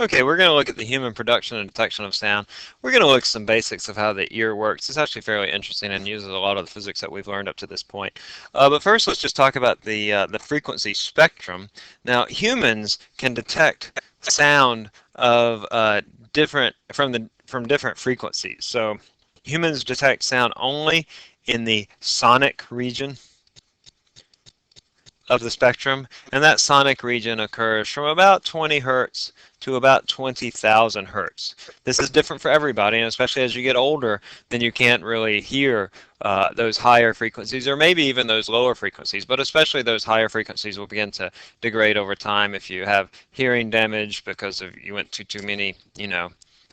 Okay, we're going to look at the human production and detection of sound. We're going to look at some basics of how the ear works. It's actually fairly interesting and uses a lot of the physics that we've learned up to this point. But first, let's just talk about the frequency spectrum. Now, humans can detect sound of from different frequencies. So, humans detect sound only in the sonic region of the spectrum, and that sonic region occurs from about 20 hertz to about 20,000 hertz. This is different for everybody, and especially as you get older, then you can't really hear those higher frequencies, or maybe even those lower frequencies, but especially those higher frequencies will begin to degrade over time if you have hearing damage because of you went to too many,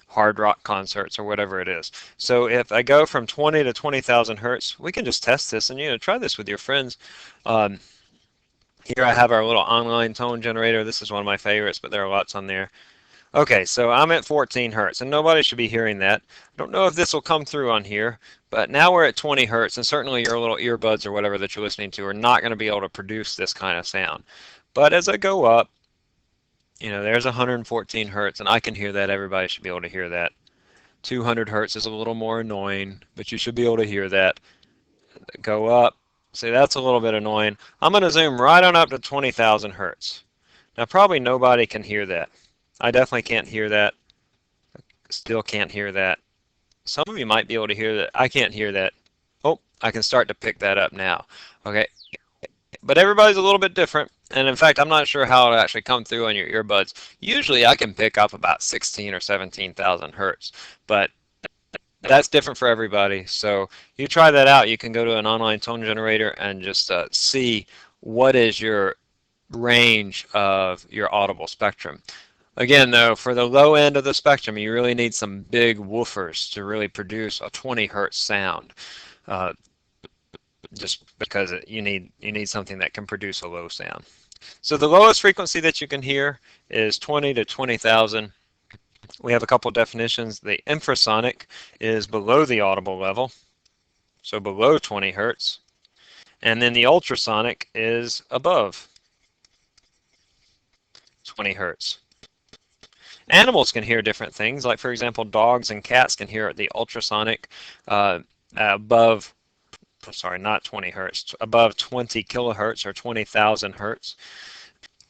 hard rock concerts or whatever it is. So if I go from 20 to 20,000 hertz, we can just test this and try this with your friends. Here I have our little online tone generator. This is one of my favorites, but there are lots on there. Okay, so I'm at 14 hertz, and nobody should be hearing that. I don't know if this will come through on here, but now we're at 20 hertz, and certainly your little earbuds or whatever that you're listening to are not going to be able to produce this kind of sound. But as I go up, there's 114 hertz, and I can hear that. Everybody should be able to hear that. 200 hertz is a little more annoying, but you should be able to hear that. Go up. See, that's a little bit annoying. I'm going to zoom right on up to 20,000 hertz. Now, probably nobody can hear that. I definitely can't hear that. Still can't hear that. Some of you might be able to hear that. I can't hear that. Oh, I can start to pick that up now. Okay. But everybody's a little bit different. And in fact, I'm not sure how it'll actually come through on your earbuds. Usually I can pick up about 16 or 17,000 hertz. But that's different for everybody. So you try that out. You can go to an online tone generator and just see what is your range of your audible spectrum. Again, though, for the low end of the spectrum, you really need some big woofers to really produce a 20 hertz sound. Just because you need something that can produce a low sound. So the lowest frequency that you can hear is 20 to 20,000. We have a couple definitions. The infrasonic is below the audible level, so below 20 hertz. And then the ultrasonic is above 20 hertz. Animals can hear different things, like for example, dogs and cats can hear the ultrasonic above, sorry, not 20 hertz, above 20 kilohertz or 20,000 hertz.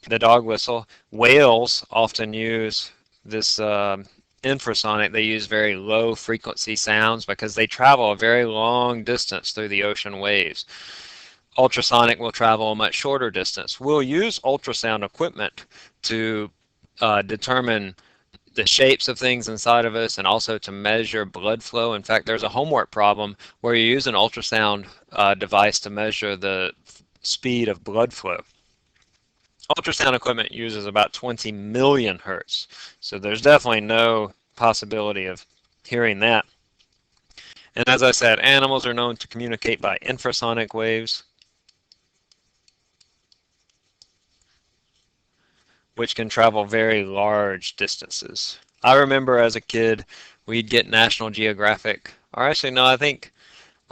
The dog whistle. Whales often use this infrasonic. They use very low frequency sounds because they travel a very long distance through the ocean waves. Ultrasonic will travel a much shorter distance. We'll use ultrasound equipment to determine the shapes of things inside of us and also to measure blood flow. In fact, there's a homework problem where you use an ultrasound device to measure the speed of blood flow. Ultrasound equipment uses about 20 million hertz, so there's definitely no possibility of hearing that. And as I said, animals are known to communicate by infrasonic waves, which can travel very large distances. I remember as a kid, we'd get National Geographic, or actually, no, I don't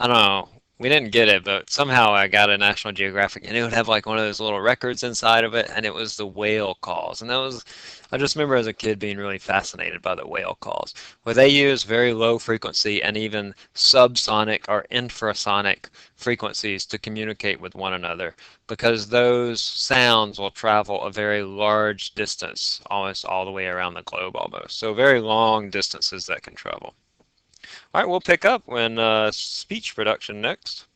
know, we didn't get it, but somehow I got a National Geographic, and it would have like one of those little records inside of it, and it was the whale calls. And I just remember as a kid being really fascinated by the whale calls, where they use very low frequency and even subsonic or infrasonic frequencies to communicate with one another, because those sounds will travel a very large distance, almost all the way around the globe almost. So very long distances that can travel. All right, we'll pick up when speech production next.